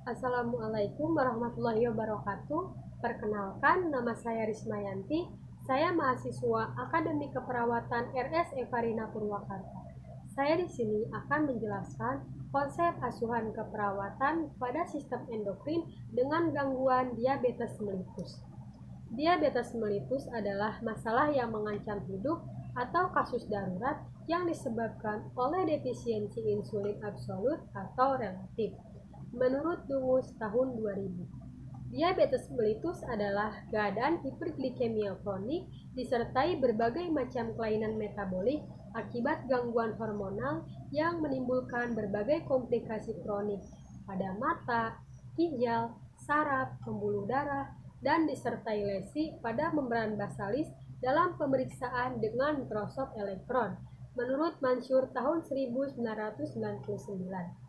Assalamualaikum warahmatullahi wabarakatuh. Perkenalkan, nama saya Rismayanti. Saya mahasiswa Akademi Keperawatan RS Evarina Purwakarta. Saya di sini akan menjelaskan konsep asuhan keperawatan pada sistem endokrin dengan gangguan diabetes mellitus. Diabetes mellitus adalah masalah yang mengancam hidup atau kasus darurat yang disebabkan oleh defisiensi insulin absolut atau relatif. Menurut Dungus tahun 2000, diabetes mellitus adalah keadaan hiperglikemia kronik disertai berbagai macam kelainan metabolik akibat gangguan hormonal yang menimbulkan berbagai komplikasi kronik pada mata, ginjal, saraf, pembuluh darah, dan disertai lesi pada membran basalis dalam pemeriksaan dengan mikroskop elektron, menurut Mansur tahun 1999.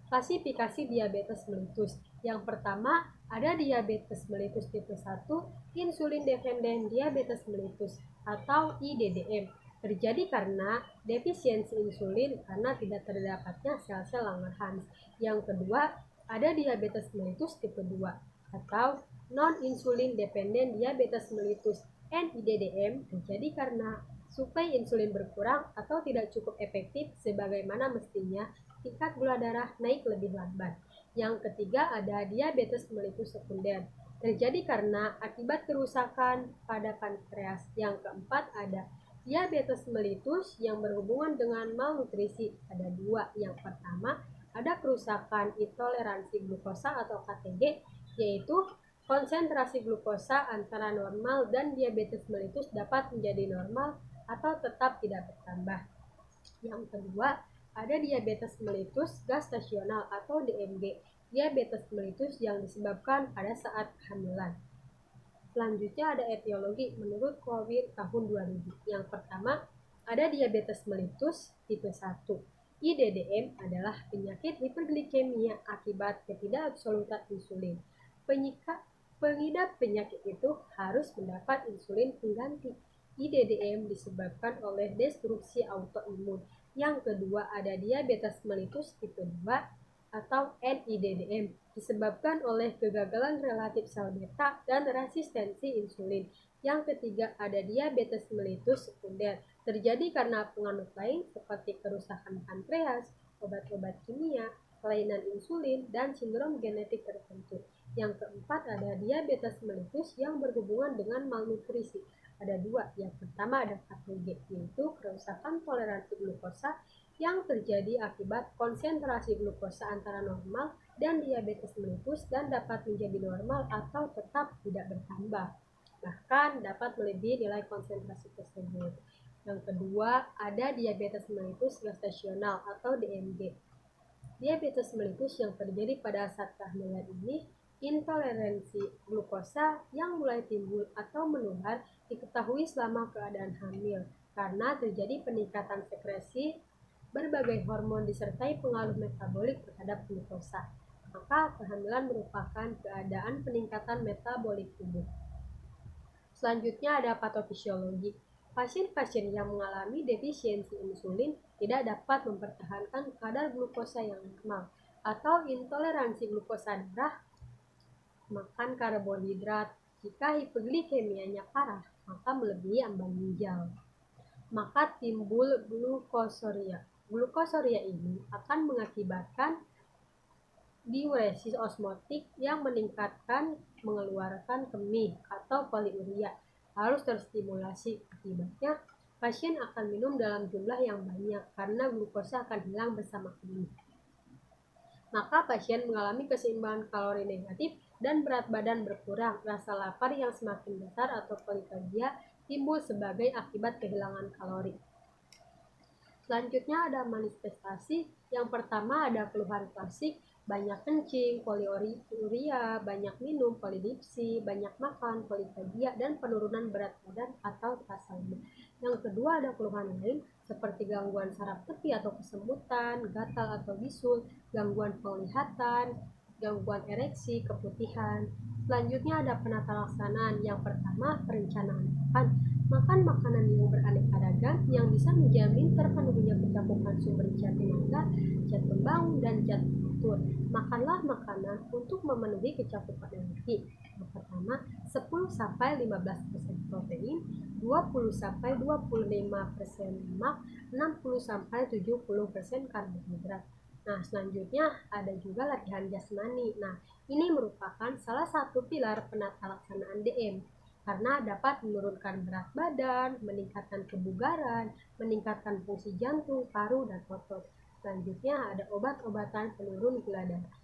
Klasifikasi diabetes mellitus. Yang pertama, ada diabetes mellitus tipe 1, insulin dependent diabetes mellitus atau IDDM. Terjadi karena defisiensi insulin karena tidak terdapatnya sel-sel Langerhans. Yang kedua, ada diabetes mellitus tipe 2 atau non-insulin dependent diabetes mellitus NIDDM terjadi karena suplai insulin berkurang atau tidak cukup efektif sebagaimana mestinya, tingkat gula darah naik lebih lambat. Yang ketiga ada diabetes mellitus sekunder, terjadi karena akibat kerusakan pada pankreas. Yang keempat ada diabetes mellitus yang berhubungan dengan malnutrisi. Ada dua. Yang pertama ada kerusakan intoleransi glukosa atau KTG, yaitu konsentrasi glukosa antara normal dan diabetes mellitus dapat menjadi normal atau tetap tidak bertambah. Yang kedua, ada diabetes mellitus gestasional atau DMG, diabetes mellitus yang disebabkan pada saat kehamilan. Selanjutnya ada etiologi menurut Covid tahun 2000. Yang pertama, ada diabetes mellitus tipe 1. IDDM adalah penyakit hiperglikemia akibat ketidakabsolutan insulin. Pengidap penyakit itu harus mendapat insulin pengganti. IDDM disebabkan oleh destruksi autoimun. Yang kedua ada diabetes mellitus tipe 2 atau NIDDM disebabkan oleh kegagalan relatif sel beta dan resistensi insulin. Yang ketiga ada diabetes mellitus sekunder, terjadi karena pengaruh lain seperti kerusakan pankreas, obat-obat kimia, kelainan insulin, dan sindrom genetik tertentu. Yang keempat ada diabetes mellitus yang berhubungan dengan malnutrisi. Ada dua. Yang pertama ada KTG, yaitu kerusakan toleransi glukosa yang terjadi akibat konsentrasi glukosa antara normal dan diabetes mellitus dan dapat menjadi normal atau tetap tidak bertambah, bahkan dapat melebihi nilai konsentrasi tersebut. Yang kedua ada diabetes mellitus gestasional atau DMG. Diabetes mellitus yang terjadi pada saat kehamilan ini intoleransi glukosa yang mulai timbul atau menular diketahui selama keadaan hamil karena terjadi peningkatan sekresi berbagai hormon disertai pengaruh metabolik terhadap glukosa. Maka kehamilan merupakan keadaan peningkatan metabolik tubuh. Selanjutnya ada patofisiologi. Pasien-pasien yang mengalami defisiensi insulin tidak dapat mempertahankan kadar glukosa yang normal atau intoleransi glukosa darah, makan karbohidrat. Jika hiperglikemianya parah, maka melebihi ambang ginjal, maka timbul glukosuria. Glukosuria ini akan mengakibatkan diuresis osmotik yang meningkatkan mengeluarkan kemih atau poliuria, harus terstimulasi. Akibatnya, pasien akan minum dalam jumlah yang banyak karena glukosa akan hilang bersama kemih. Maka pasien mengalami keseimbangan kalori negatif dan berat badan berkurang. Rasa lapar yang semakin besar atau polikagia timbul sebagai akibat kehilangan kalori. Selanjutnya ada manifestasi. Yang pertama ada keluhan klasik, banyak kencing, poliuria, banyak minum, polidipsi, banyak makan, polikagia, dan penurunan berat badan atau rasa lemas. Yang kedua ada keluhan lain seperti gangguan saraf tepi atau kesemutan, gatal atau bisul, gangguan penglihatan, gangguan ereksi, keputihan. Selanjutnya ada penata laksanaan. Yang pertama perencanaan makan makanan yang beraneka ragam yang bisa menjamin terpenuhinya kecakupan sumber zat tenaga, zat pembangun, dan zat teratur. Makanlah makanan untuk memenuhi kecukupan energi. Yang pertama, 10-15% protein, 20-25% lemak, 60-70% karbohidrat. Nah, selanjutnya ada juga latihan jasmani. Nah, ini merupakan salah satu pilar penata laksanaan DM karena dapat menurunkan berat badan, meningkatkan kebugaran, meningkatkan fungsi jantung, paru, dan otot. Selanjutnya ada obat-obatan penurun gula darah.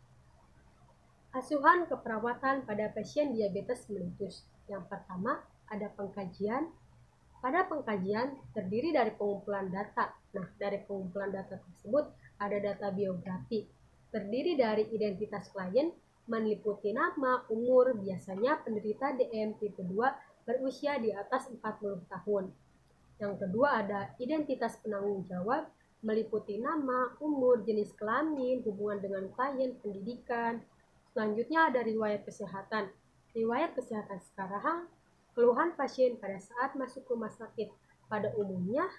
Asuhan keperawatan pada pasien diabetes mellitus. Yang pertama, ada pengkajian. Pada pengkajian terdiri dari pengumpulan data. Nah, dari pengumpulan data tersebut ada data biografi. Terdiri dari identitas klien, meliputi nama, umur, biasanya penderita DM tipe 2 berusia di atas 40 tahun. Yang kedua ada identitas penanggung jawab, meliputi nama, umur, jenis kelamin, hubungan dengan klien, pendidikan. Selanjutnya ada riwayat kesehatan. Riwayat kesehatan sekarang keluhan pasien pada saat masuk rumah sakit. Pada umumnya,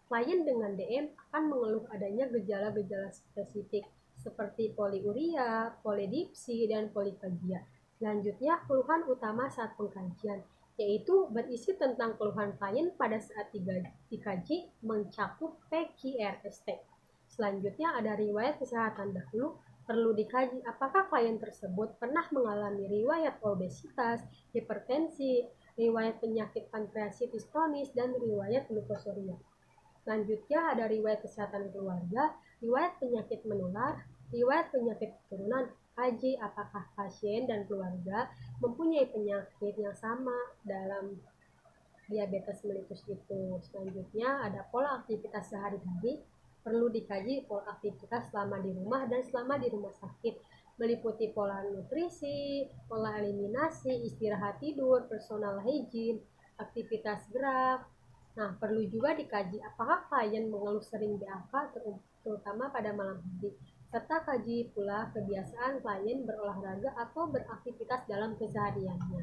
klien dengan DM akan mengeluh adanya gejala-gejala spesifik seperti poliuria, polidipsi, dan polifagia. Selanjutnya, keluhan utama saat pengkajian, yaitu berisi tentang keluhan klien pada saat dikaji mencakup PQRST. Selanjutnya ada riwayat kesehatan dahulu. Perlu dikaji apakah klien tersebut pernah mengalami riwayat obesitas, hipertensi, riwayat penyakit pankreatitis kronis, dan riwayat glukosuria. Selanjutnya ada riwayat kesehatan keluarga, riwayat penyakit menular, riwayat penyakit keturunan. Kaji apakah pasien dan keluarga mempunyai penyakit yang sama dalam diabetes mellitus itu. Selanjutnya ada pola aktivitas sehari-hari. Perlu dikaji pola aktivitas selama di rumah dan selama di rumah sakit, meliputi pola nutrisi, pola eliminasi, istirahat tidur, personal hygiene, aktivitas gerak. Nah, perlu juga dikaji apakah klien mengeluh sering BAK terutama pada malam hari, serta kaji pula kebiasaan klien berolahraga atau beraktivitas dalam kesehariannya.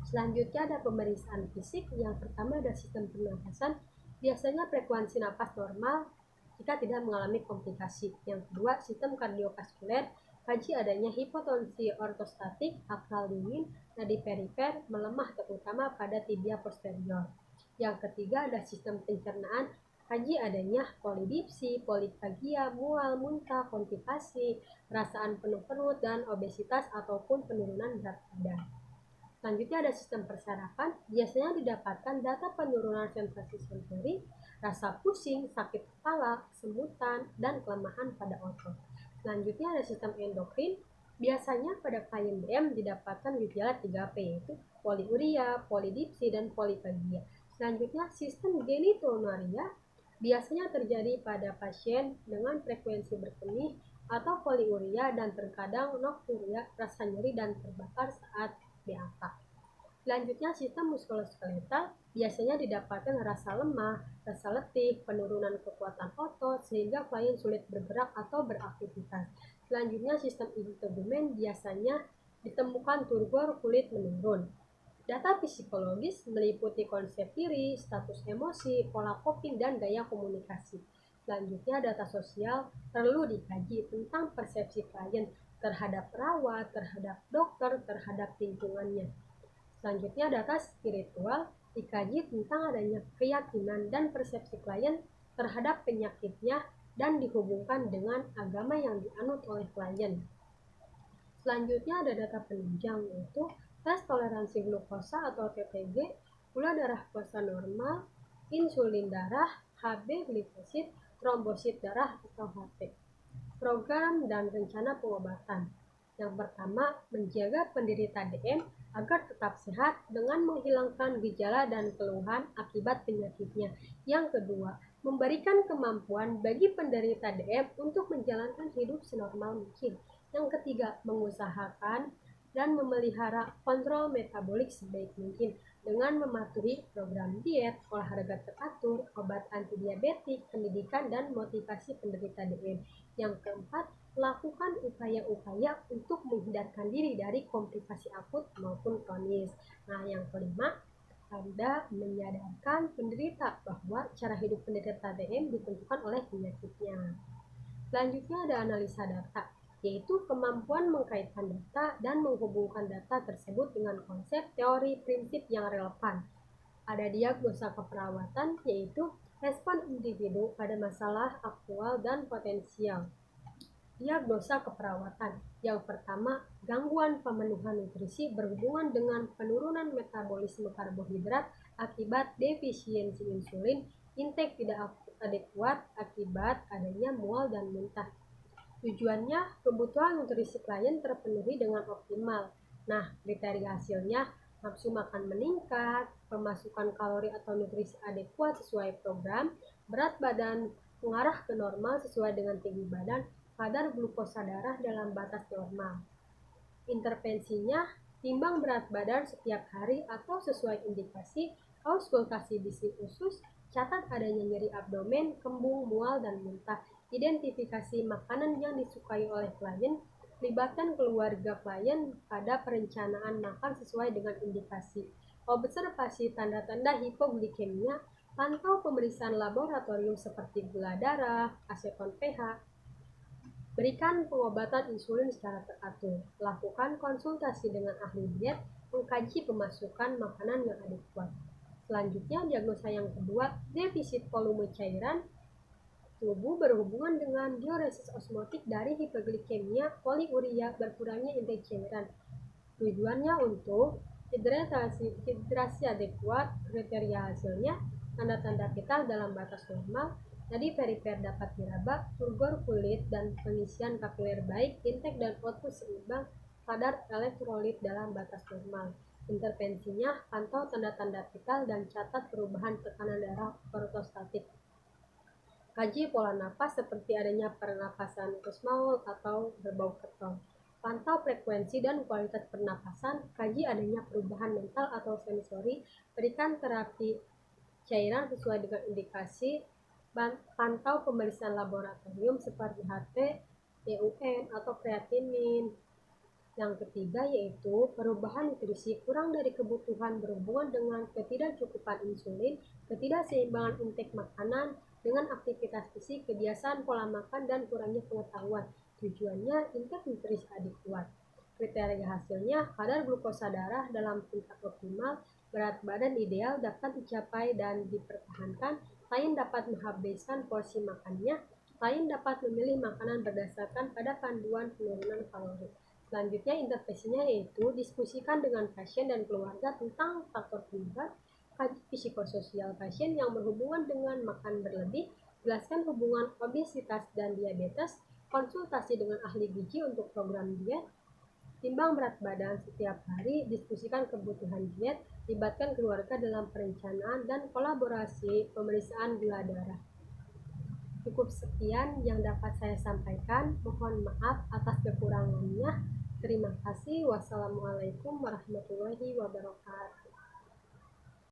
Selanjutnya ada pemeriksaan fisik. Yang pertama ada sistem pernapasan. Biasanya frekuensi napas normal jika tidak mengalami komplikasi. Yang kedua, sistem kardiovaskuler. Kaji adanya hipotensi ortostatik, akral dingin, nadi perifer melemah terutama pada tibia posterior. Yang ketiga ada sistem pencernaan. Kaji adanya polidipsi, polifagia, mual, muntah, konstipasi, perasaan penuh perut, dan obesitas ataupun penurunan berat badan. Selanjutnya ada sistem persarapan. Biasanya didapatkan data penurunan sensasi sensori, rasa pusing, sakit kepala, semutan, dan kelemahan pada otot. Selanjutnya ada sistem endokrin. Biasanya pada klien DM didapatkan gejala 3P, yaitu poliuria, polidipsi, dan polifagia. Selanjutnya sistem genitourinuria. Biasanya terjadi pada pasien dengan frekuensi berkemih atau poliuria dan terkadang nokturia, rasa nyeri dan terbakar saat BAK. Selanjutnya sistem muskuloskeletal. Biasanya didapatkan rasa lemah, rasa letih, penurunan kekuatan otot sehingga klien sulit bergerak atau beraktivitas. Selanjutnya sistem integumen. Biasanya ditemukan turgor kulit menurun. Data psikologis meliputi konsep diri, status emosi, pola coping, dan gaya komunikasi. Selanjutnya data sosial. Perlu dikaji tentang persepsi klien terhadap perawat, terhadap dokter, terhadap lingkungannya. Selanjutnya data spiritual. Dikaji tentang adanya keyakinan dan persepsi klien terhadap penyakitnya dan dihubungkan dengan agama yang dianut oleh klien. Selanjutnya ada data penunjang, yaitu tes toleransi glukosa atau TTG, gula darah puasa normal, insulin darah, HB glikosid, trombosit darah atau HT. Program dan rencana pengobatan. Yang pertama, menjaga penderita DM agar tetap sehat dengan menghilangkan gejala dan keluhan akibat penyakitnya. Yang kedua, memberikan kemampuan bagi penderita DM untuk menjalankan hidup senormal mungkin. Yang ketiga, mengusahakan dan memelihara kontrol metabolik sebaik mungkin dengan mematuhi program diet, olahraga teratur, obat antidiabetik, pendidikan, dan motivasi penderita DM. Yang keempat, lakukan upaya-upaya untuk menghindarkan diri dari komplikasi akut maupun kronis. Nah, yang kelima, Anda menyadarkan penderita bahwa cara hidup penderita DM ditentukan oleh penyakitnya. Selanjutnya ada analisa data, yaitu kemampuan mengkaitkan data dan menghubungkan data tersebut dengan konsep, teori, prinsip yang relevan. Ada diagnosa keperawatan, yaitu respon individu pada masalah aktual dan potensial. Diagnosa keperawatan. Yang pertama, gangguan pemenuhan nutrisi berhubungan dengan penurunan metabolisme karbohidrat akibat defisiensi insulin, intake tidak adekuat akibat adanya mual dan muntah. Tujuannya, kebutuhan nutrisi klien terpenuhi dengan optimal. Nah, kriteria hasilnya, nafsu makan meningkat, pemasukan kalori atau nutrisi adekuat sesuai program, berat badan mengarah ke normal sesuai dengan tinggi badan, kadar glukosa darah dalam batas normal. Intervensinya, timbang berat badan setiap hari atau sesuai indikasi, auskultasi bisi usus, catat adanya nyeri abdomen, kembung, mual, dan muntah. Identifikasi makanan yang disukai oleh klien, libatkan keluarga klien pada perencanaan makan sesuai dengan indikasi. Observasi tanda-tanda hipoglikemia, pantau pemeriksaan laboratorium seperti gula darah, aseton pH, berikan pengobatan insulin secara teratur. Lakukan konsultasi dengan ahli diet, mengkaji pemasukan makanan yang adekuat. Selanjutnya, diagnosa yang kedua, defisit volume cairan tubuh berhubungan dengan diuresis osmotik dari hiperglikemia, poliuria, berkurangnya intake cairan. Tujuannya untuk hidrasi adekuat, kriteria hasilnya, tanda-tanda vital dalam batas normal, jadi perifer dapat diraba, turgor kulit dan pengisian kapiler baik, intake dan output seimbang, kadar elektrolit dalam batas normal. Intervensinya, pantau tanda-tanda vital dan catat perubahan tekanan darah ortostatik. Kaji pola napas seperti adanya pernapasan kusmaul atau berbau ketong. Pantau frekuensi dan kualitas pernapasan, kaji adanya perubahan mental atau sensori, berikan terapi cairan sesuai dengan indikasi, pantau pemeriksaan laboratorium seperti HT, EUN, atau kreatinin. Yang ketiga yaitu perubahan nutrisi kurang dari kebutuhan berhubungan dengan ketidakcukupan insulin, ketidakseimbangan intake makanan dengan aktivitas fisik, kebiasaan pola makan, dan kurangnya pengetahuan. Tujuannya intake nutrisi adekuat. Kriteria hasilnya, kadar glukosa darah dalam tingkat optimal, berat badan ideal dapat dicapai dan dipertahankan, klien dapat menghabiskan porsi makannya, klien dapat memilih makanan berdasarkan pada panduan penurunan kalori. Selanjutnya, intervensinya yaitu diskusikan dengan pasien dan keluarga tentang faktor penyebab, kaji psikososial pasien yang berhubungan dengan makan berlebih, jelaskan hubungan obesitas dan diabetes, konsultasi dengan ahli gizi untuk program diet, timbang berat badan setiap hari, diskusikan kebutuhan diet, libatkan keluarga dalam perencanaan dan kolaborasi pemeriksaan gula darah. Cukup sekian yang dapat saya sampaikan. Mohon maaf atas kekurangannya. Terima kasih. Wassalamualaikum warahmatullahi wabarakatuh.